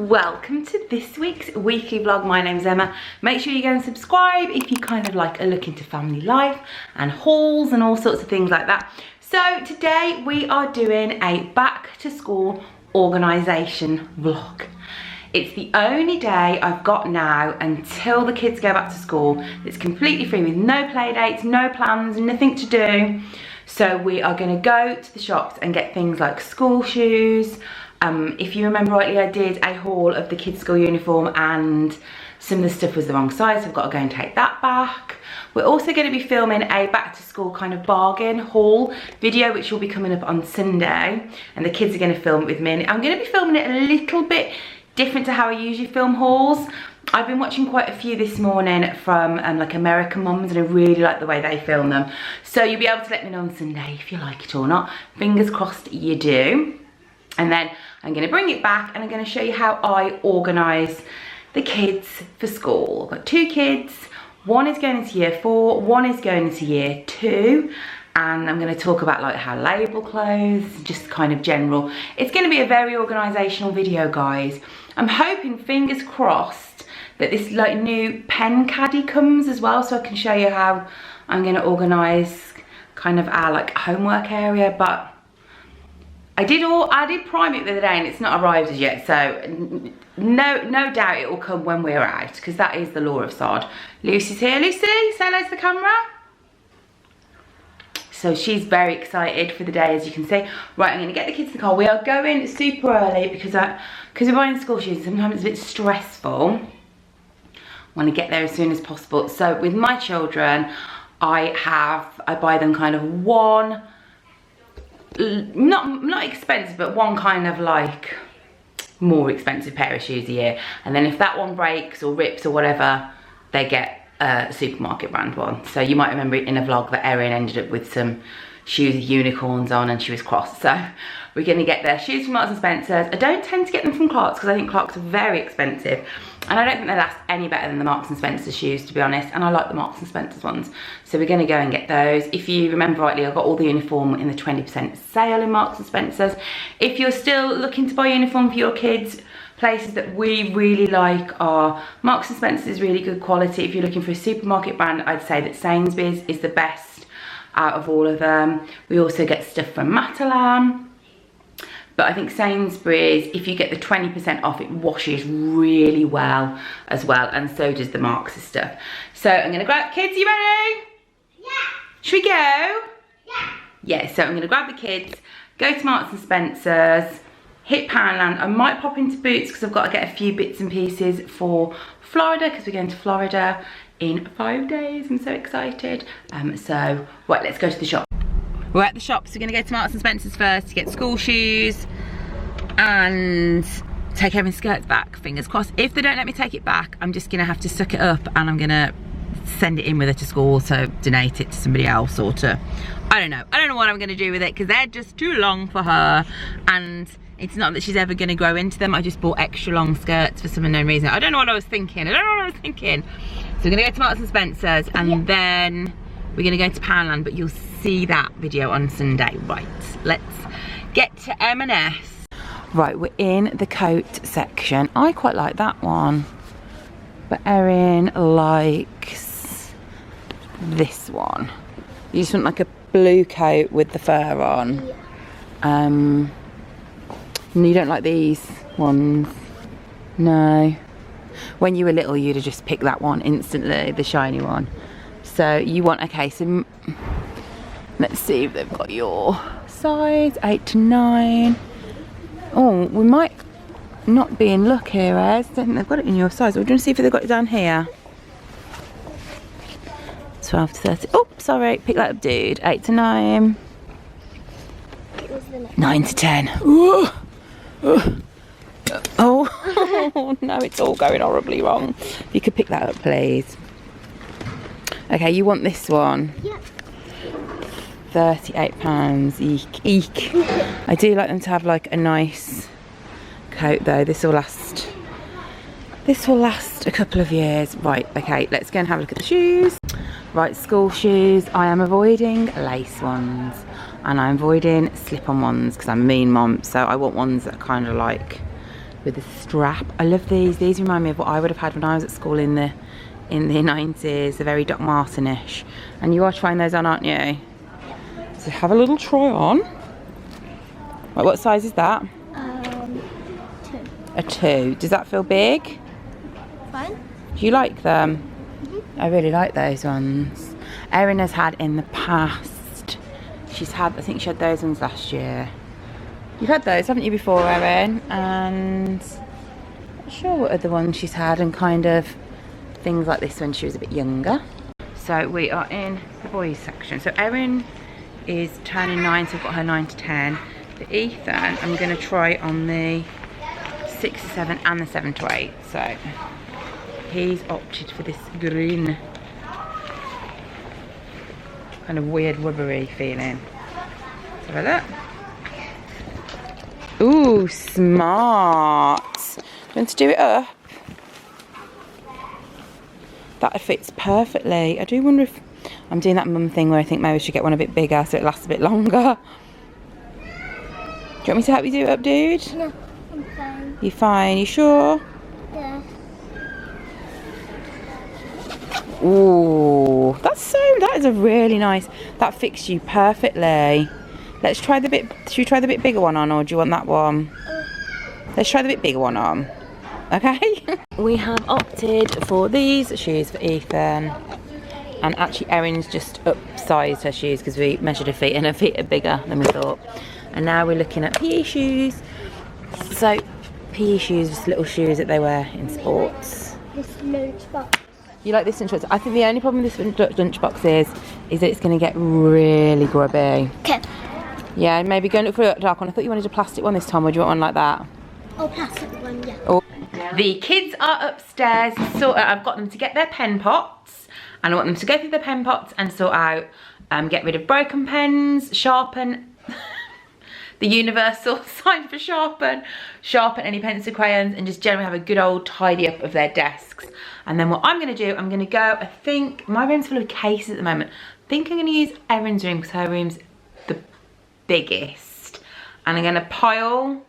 Welcome to this week's weekly vlog. My name's Emma. Make sure you go and subscribe if you kind of like a look into family life and hauls and all sorts of things like that. So today we are doing a back to school organisation vlog. It's the only day I've got now until the kids go back to school. It's completely free with no play dates, no plans, nothing to do. So we are going to go to the shops and get things like school shoes. If you remember rightly, I did a haul of the kids' school uniform and some of the stuff was the wrong size, so I've got to go and take that back. We're also going to be filming a back to school kind of bargain haul video, which will be coming up on Sunday, and the kids are going to film it with me. I'm going to be filming it a little bit different to how I usually film hauls. I've been watching quite a few this morning from like American mums, and I really like the way they film them. So you'll be able to let me know on Sunday if you like it or not. Fingers crossed you do. And then I'm going to bring it back and I'm going to show you how I organise the kids for school. I've got two kids. One is going into year 4, one is going into year 2. And I'm going to talk about like how label clothes, just kind of general. It's going to be a very organisational video, guys. I'm hoping, fingers crossed, that this like new pen caddy comes as well, so I can show you how I'm going to organise kind of our like homework area. But I did prime it the other day and it's not arrived as yet, so no doubt it will come when we're out, because that is the law of sod. Lucy's here. Lucy, say hello to the camera. So she's very excited for the day, as you can see. Right, I'm going to get the kids in the car. We are going super early because we're buying school shoes. Sometimes it's a bit stressful. I want to get there as soon as possible. So with my children, I buy them kind of one, not expensive, but one kind of like more expensive pair of shoes a year, and then if that one breaks or rips or whatever, they get a supermarket brand one. So you might remember in a vlog that Erin ended up with some shoes with unicorns on and she was cross. So we're going to get their shoes from Marks & Spencer's. I don't tend to get them from Clarks because I think Clarks are very expensive, and I don't think they last any better than the Marks & Spencer's shoes, to be honest, and I like the Marks & Spencer's ones. So we're going to go and get those. If you remember rightly, I got all the uniform in the 20% sale in Marks & Spencer's. If you're still looking to buy uniform for your kids, places that we really like are Marks & Spencer's is really good quality. If you're looking for a supermarket brand, I'd say that Sainsbury's is the best out of all of them. We also get stuff from Matalan, but I think Sainsbury's, if you get the 20% off, it washes really well as well, and so does the Marks' stuff. So I'm going to grab, kids, you ready? Yeah. Should we go? Yeah. Yeah, so I'm going to grab the kids, go to Marks & Spencer's, hit Poundland. I might pop into Boots because I've got to get a few bits and pieces for Florida, because we're going to Florida in 5 days. I'm so excited. So right, let's go to the shop. We're at the shop, so we're going to go to Marks & Spencer's first to get school shoes and take Evan's skirts back, fingers crossed. If they don't let me take it back, I'm just going to have to suck it up and I'm going to send it in with her to school, to donate it to somebody else, or to, I don't know what I'm going to do with it, because they're just too long for her, and it's not that she's ever going to grow into them. I just bought extra long skirts for some unknown reason. I don't know what I was thinking. So we're going to go to Marks & Spencer's and then we're going to go to Poundland, but you'll see that video on Sunday. Right, let's get to M&S. Right, we're in the coat section. I quite like that one, but Erin likes this one. You just want like a blue coat with the fur on. And you don't like these ones? No. When you were little, you'd have just picked that one instantly, the shiny one. So you want, okay, so let's see if they've got your size, 8 to 9. Oh, we might not be in luck here, Ez. I don't think they've got it in your size. We're going to see if they've got it down here. 12 to 30. Oh, sorry, pick that up, dude. 8 to 9. 9 to 10. Ooh. Oh no, it's all going horribly wrong. If you could pick that up, please. Okay, you want this one? Yeah. £38. Eek, eek. I do like them to have like a nice coat though. This will last a couple of years. Right, okay, let's go and have a look at the shoes. Right, school shoes. I am avoiding lace ones and I'm avoiding slip-on ones because I'm a mean mom, so I want ones that are kind of like with a strap. I love these. These remind me of what I would have had when I was at school in the 90s. They're very Doc Martenish. And you are trying those on, aren't you? So have a little try on. Right, what size is that? 2. A 2. Does that feel big? Fine. Do you like them? I really like those ones. Erin has had in the past, I think she had those ones last year. You've had those, haven't you, before, Erin? And I'm not sure what other ones she's had, and kind of things like this when she was a bit younger. So we are in the boys section. So Erin is turning 9, so I've got her 9 to 10. For Ethan, I'm going to try on the 6 to 7 and the 7 to 8. So he's opted for this green, kind of weird rubbery feeling. Let's have a look. Ooh, smart. Do you want to do it up? That fits perfectly. I do wonder if I'm doing that mum thing where I think maybe I should get one a bit bigger so it lasts a bit longer. Do you want me to help you do it up, dude? No, I'm fine. You fine? You sure? Yeah. Ooh, that is a really nice, that fits you perfectly. Let's try the bit, should we try the bit bigger one on, or do you want that one? Let's try the bit bigger one on. Okay? We have opted for these shoes for Ethan. And actually Erin's just upsized her shoes because we measured her feet and her feet are bigger than we thought. And now we're looking at PE shoes. So PE shoes, just little shoes that they wear in sports. This lunchbox. You like this lunchbox? I think the only problem with this lunchbox is that it's going to get really grubby. Okay. Yeah, maybe go and look for a dark one. I thought you wanted a plastic one this time, or do you want one like that? Oh, plastic one, yeah. Oh. The kids are upstairs, so I've got them to get their pen pots, and I want them to go through their pen pots and sort out, get rid of broken pens, sharpen, the universal sign for sharpen any pencil crayons, and just generally have a good old tidy up of their desks. And then what I'm going to do, I'm going to go, I think, my room's full of cases at the moment. I think I'm going to use Erin's room because her room's the biggest. And I'm going to pile,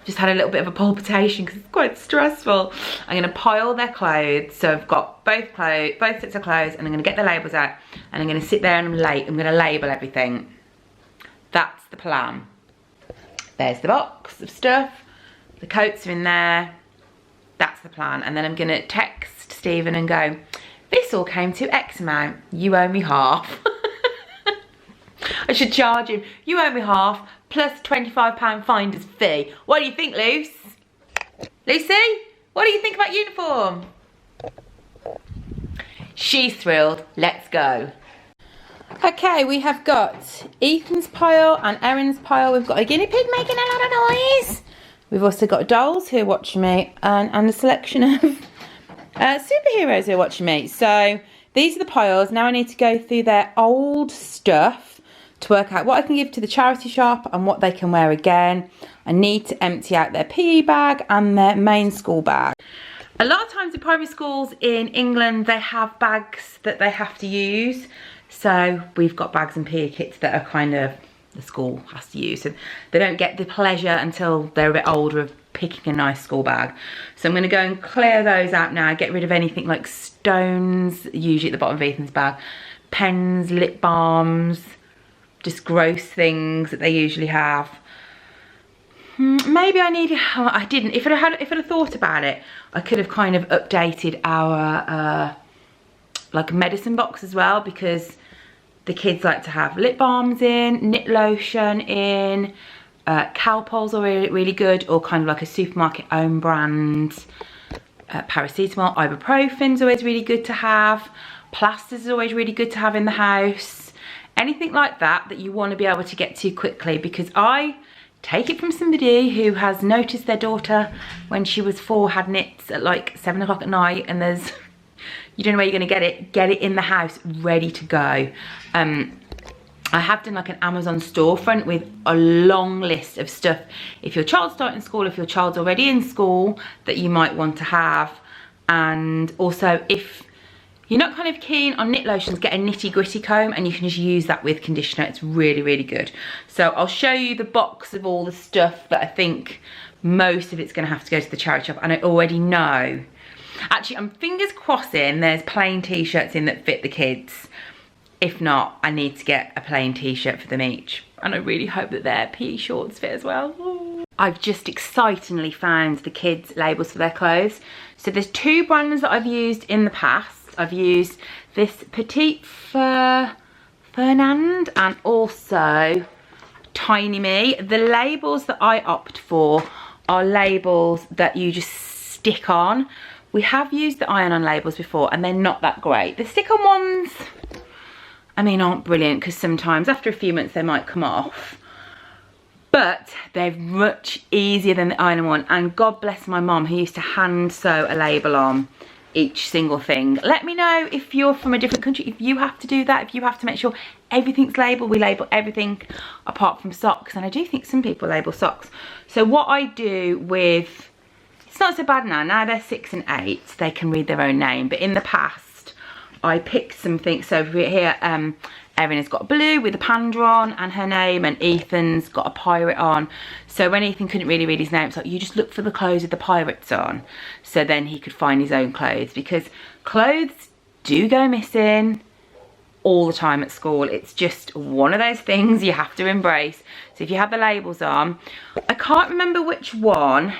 just had a little bit of a palpitation because it's quite stressful. I'm going to pile their clothes. So I've got both sets of clothes, and I'm going to get the labels out, and I'm going to sit there and I'm going to label everything. That's the plan. There's the box of stuff. The coats are in there. That's the plan. And then I'm going to text Stephen and go, this all came to X amount. You owe me half. I should charge him. You owe me half plus £25 finder's fee. What do you think, Luce? Lucy, what do you think about uniform? She's thrilled. Let's go. Okay, we have got Ethan's pile and Erin's pile. We've got a guinea pig making a lot of noise. We've also got dolls who are watching me, and a selection of superheroes who are watching me. So these are the piles. Now I need to go through their old stuff to work out what I can give to the charity shop and what they can wear again. I need to empty out their PE bag and their main school bag. A lot of times in primary schools in England, they have bags that they have to use. So we've got bags and PE kits that are kind of, the school has to use. So they don't get the pleasure until they're a bit older of picking a nice school bag. So I'm going to go and clear those out now, get rid of anything like stones, usually at the bottom of Ethan's bag, pens, lip balms, just gross things that they usually have. Maybe I need, I didn't, if I'd have thought about it, I could have kind of updated our like medicine box as well, because the kids like to have lip balms in, knit lotion in, Calpol's are really good, or kind of like a supermarket own brand. Paracetamol, ibuprofen's always really good to have. Plasters is always really good to have in the house. Anything like that that you want to be able to get to quickly, because I take it from somebody who has noticed their daughter when she was 4 had knits at like 7 o'clock at night, and there's, you don't know where you're going to get it in the house ready to go. I have done like an Amazon storefront with a long list of stuff if your child's starting school, if your child's already in school, that you might want to have. And also, if you're not kind of keen on knit lotions, get a nitty gritty comb and you can just use that with conditioner. It's really, really good. So I'll show you the box of all the stuff that I think most of it's going to have to go to the charity shop, and I already know. Actually, I'm fingers crossing there's plain t-shirts in that fit the kids. If not, I need to get a plain t-shirt for them each. And I really hope that their PE shorts fit as well. Ooh. I've just excitingly found the kids' labels for their clothes. So there's 2 brands that I've used in the past. I've used this Petite Fernand and also Tiny Me. The labels that I opt for are labels that you just stick on. We have used the iron-on labels before and they're not that great. The stick-on ones, I mean, aren't brilliant because sometimes after a few months they might come off. But they're much easier than the iron one. And God bless my mum who used to hand sew a label on each single thing. Let me know if you're from a different country, if you have to do that, if you have to make sure everything's labelled. We label everything apart from socks, and I do think some people label socks. So what I do with, it's not so bad now they're 6 and 8, they can read their own name, but in the past I picked something. So here Erin has got blue with a panda on and her name, and Ethan's got a pirate on. So when Ethan couldn't really read his name, it's like, you just look for the clothes with the pirates on. So then he could find his own clothes, because clothes do go missing all the time at school. It's just one of those things you have to embrace. So if you have the labels on, I can't remember which one.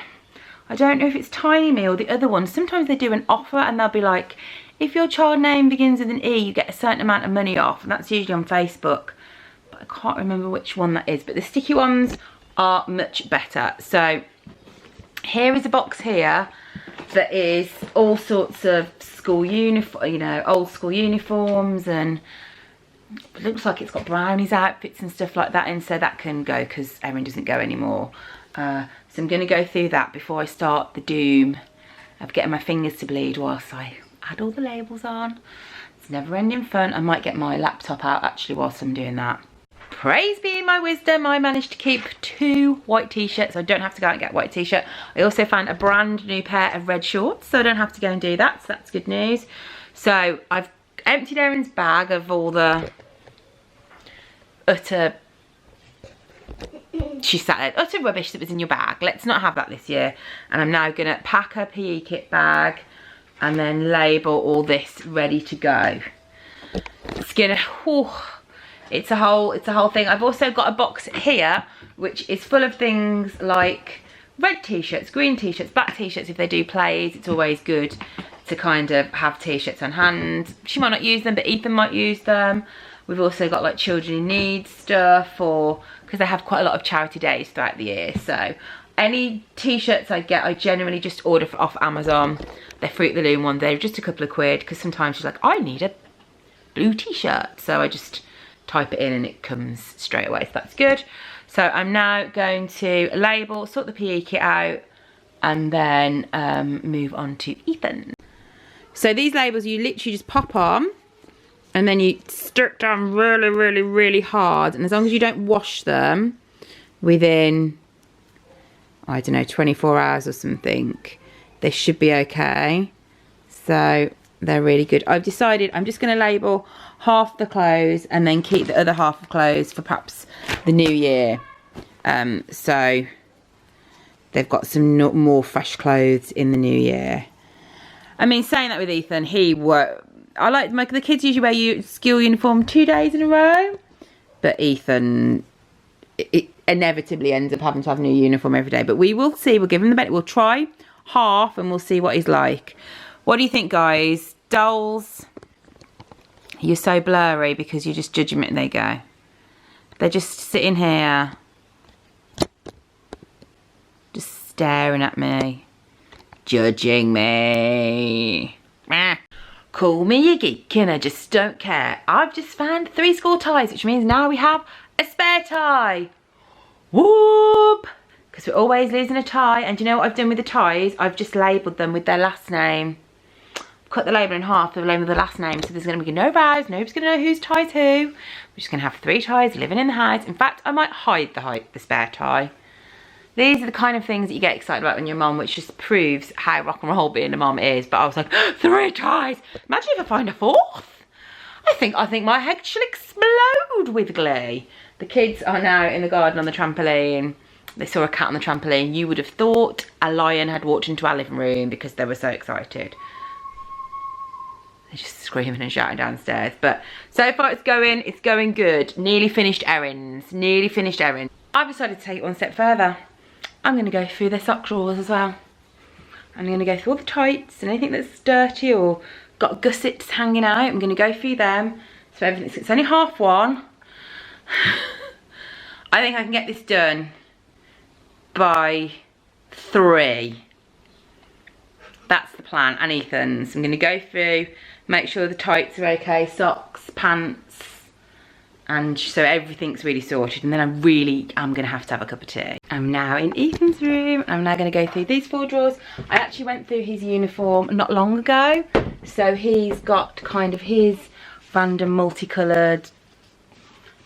I don't know if it's Tiny Me or the other one. Sometimes they do an offer and they'll be like, if your child name begins with an E, you get a certain amount of money off, and that's usually on Facebook. But I can't remember which one that is. But the sticky ones are much better. So here is a box here that is all sorts of school uniform, you know, old school uniforms, and it looks like it's got brownies outfits and stuff like that in, so that can go because Erin doesn't go anymore. So I'm going to go through that before I start the doom of getting my fingers to bleed whilst I add all the labels on. It's never ending fun. I might get my laptop out actually whilst I'm doing that. Praise be in my wisdom, I managed to keep 2 white t-shirts. I don't have to go out and get a white t-shirt. I also found a brand new pair of red shorts, so I don't have to go and do that, so that's good news. So I've emptied Erin's bag of all the utter rubbish that was in your bag. Let's not have that this year. And I'm now gonna pack her PE kit bag and then label all this ready to go. It's gonna, it's a whole thing. I've also got a box here which is full of things like red t-shirts, green t-shirts, black t-shirts. If they do plays, it's always good to kind of have t-shirts on hand. She might not use them, but Ethan might use them. We've also got like children in need stuff, or because they have quite a lot of charity days throughout the year. So any t-shirts I get, I generally just order off Amazon. They're Fruit the Loom ones. They're just a couple of quid, because sometimes she's like, I need a blue t-shirt. So I just type it in and it comes straight away. So that's good. So I'm now going to label, sort the PE kit out, and then move on to Ethan. So these labels you literally just pop on, and then you stick down really, really, really hard. And as long as you don't wash them within, I don't know, 24 hours or something, they should be okay. So they're really good. I've decided I'm just going to label half the clothes and then keep the other half of clothes for perhaps the new year. So they've got some more fresh clothes in the new year. I mean, saying that with Ethan, I like the kids usually wear school uniform 2 days in a row, but Ethan it inevitably ends up having to have a new uniform every day. But we will see. We'll give him the benefit. We'll try half and we'll see what he's like. What do you think, guys? Dolls, you're so blurry because you're just judging it. There you go. They're just sitting here, just staring at me, judging me. Call me a geek and I just don't care. I've just found 3 school ties, which means now we have a spare tie. Whoop! Because we're always losing a tie. And you know what I've done with the ties? I've just labelled them with their last name. Cut the label in half, the label with the last name, so there's going to be no rows. Nobody's going to know whose tie's who. We're just going to have 3 ties living in the house. In fact, I might hide the spare tie. These are the kind of things that you get excited about when you're a mum, which just proves how rock and roll being a mum is. But I was like, 3 ties! Imagine if I find a 4th. I think my head shall explode with glee. The kids are now in the garden on the trampoline. they saw a cat on the trampoline. You would have thought a lion had walked into our living room because they were so excited. They're just screaming and shouting downstairs. But so far it's going good. Nearly finished errands. Nearly finished errands. I've decided to take it one step further. I'm going to go through their sock drawers as well. I'm going to go through all the tights and anything that's dirty or got gussets hanging out. I'm going to go through them. So it's only 1:30. I think I can get this done by 3. That's the plan. And Ethan's. I'm going to go through, make sure the tights are okay, socks, pants, and so everything's really sorted. And then I really am going to have a cup of tea. I'm now in Ethan's room. I'm now going to go through these 4 drawers. I actually went through his uniform not long ago. So he's got kind of his random multicoloured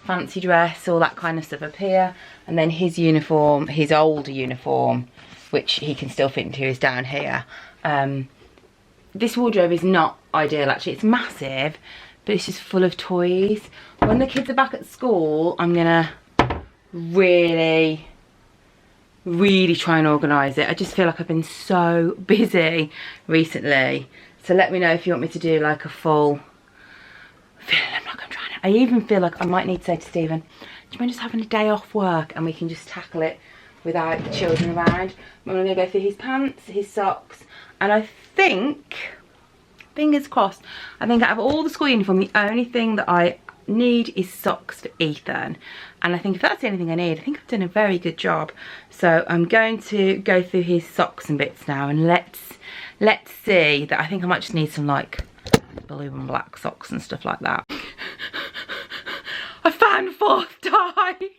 fancy dress, all that kind of stuff up here. And then his uniform, his older uniform, which he can still fit into, is down here. This wardrobe is not ideal actually. It's massive, but it's just full of toys. When the kids are back at school, I'm gonna really try and organise it. I just feel like I've been so busy recently. So let me know if you want me to do like a full, I even feel like I might need to say to Stephen, do you mind just having a day off work and we can just tackle it without the children around? I'm going to go through his pants, his socks, and I think, fingers crossed, I think out of all the school uniform, the only thing that I need is socks for Ethan. And I think if that's the only thing I need, I think I've done a very good job. So I'm going to go through his socks and bits now, and let's see. That I think I might just need some like blue and black socks and stuff like that. I found 4th tie.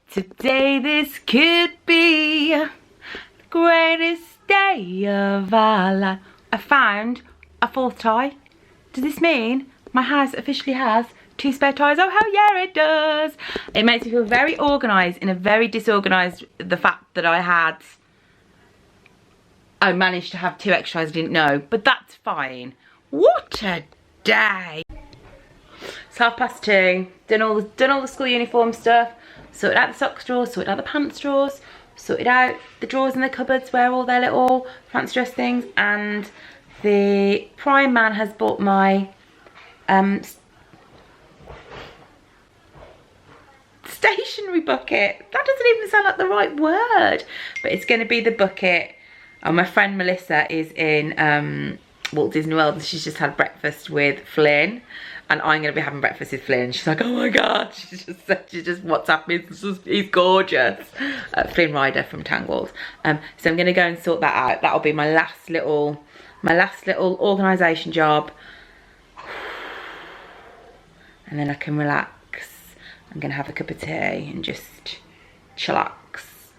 Today this could be the greatest day of our life. I found a 4th tie. Does this mean my house officially has 2 spare ties? Oh hell yeah it does. It makes me feel very organised in a very disorganised, the fact that I managed to have 2 extra ties I didn't know, but that's fine. What a day. It's 2:30. Done all the school uniform stuff. Sorted out the socks drawers, sorted out the pants drawers, sorted out the drawers in the cupboards where all their little fancy dress things, and the Prime man has bought my stationery bucket. That doesn't even sound like the right word, but it's going to be the bucket. And my friend Melissa is in Walt Disney World, and she's just had breakfast with Flynn, and I'm going to be having breakfast with Flynn. She's like, oh my god, she just WhatsApp me, he's gorgeous. Flynn Rider from Tangled. So I'm going to go and sort that out. That'll be my last little organisation job, and then I can relax. I'm going to have a cup of tea and just chillax.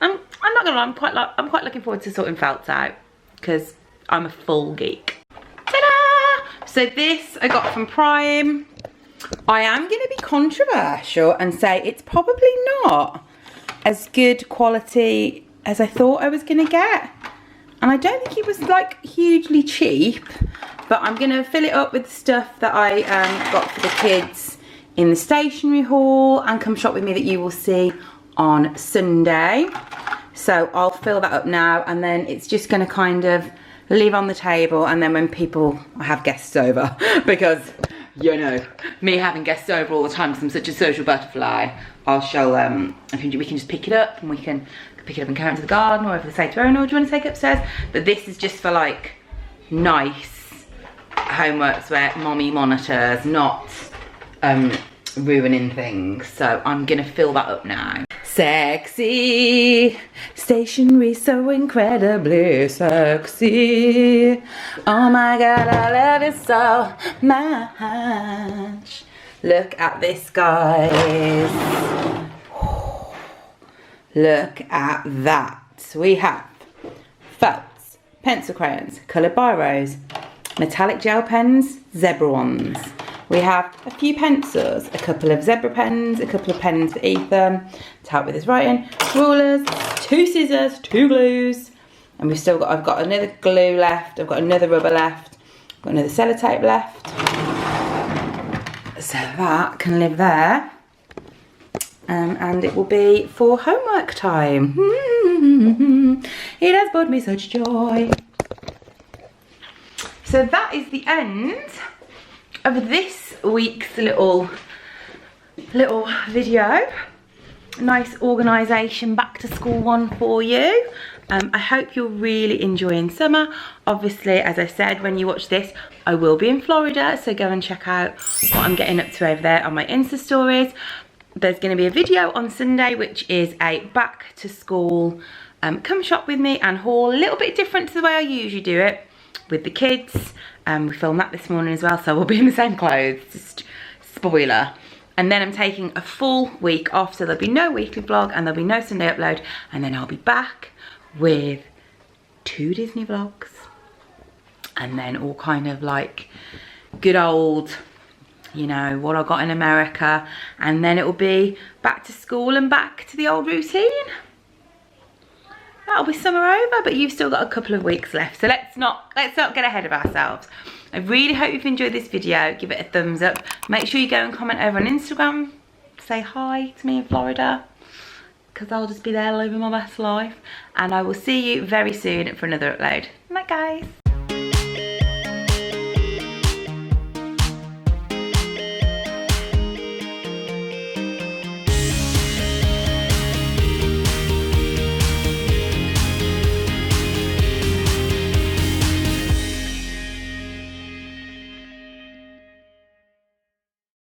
I'm not going to lie, I'm quite looking forward to sorting felts out, because I'm a full geek. Ta-da! So this I got from Prime. I am going to be controversial and say it's probably not as good quality as I thought I was going to get. And I don't think it was like hugely cheap, but I'm going to fill it up with stuff that I got for the kids in the stationery haul, and Come Shop With Me that you will see on Sunday. So I'll fill that up now, and then it's just going to kind of leave on the table, and then when people have guests over, because you know me having guests over all the time because I'm such a social butterfly, I'll show them. We can just pick it up, and we can pick it up and carry it to the garden, or if they say to Erin, oh, do you want to take it upstairs? But this is just for like nice homeworks where mommy monitors, not ruining things. So I'm gonna fill that up now. Sexy stationery, so incredibly sexy. Oh my god, I love it so much. Look at this, guys. Look at that. We have felts, pencil crayons, coloured biros, metallic gel pens, zebra ones. We have a few pencils, a couple of zebra pens, a couple of pens for Ethan to help with his writing, rulers, 2 scissors, 2 glues, and we've still got, I've got another glue left, I've got another rubber left, I've got another sellotape left. So that can live there. and it will be for homework time. It has brought me such joy. So that is the end of this week's little video. Nice organisation back to school one for you. I hope you're really enjoying summer. Obviously, as I said, when you watch this, I will be in Florida, so go and check out what I'm getting up to over there on my Insta stories. There's going to be a video on Sunday, which is a back to school come shop with me and haul, a little bit different to the way I usually do it with the kids. We filmed that this morning as well, so we'll be in the same clothes, just spoiler. And then I'm taking a full week off, so there'll be no weekly vlog and there'll be no Sunday upload, and then I'll be back with 2 Disney vlogs and then all kind of like good old, you know, what I got in America, and then it will be back to school and back to the old routine. That'll be summer over, but you've still got a couple of weeks left, so let's not get ahead of ourselves. I really hope you've enjoyed this video. Give it a thumbs up. Make sure you go and comment over on Instagram. Say hi to me in Florida, because I'll just be there living my best life. And I will see you very soon for another upload. Night, guys.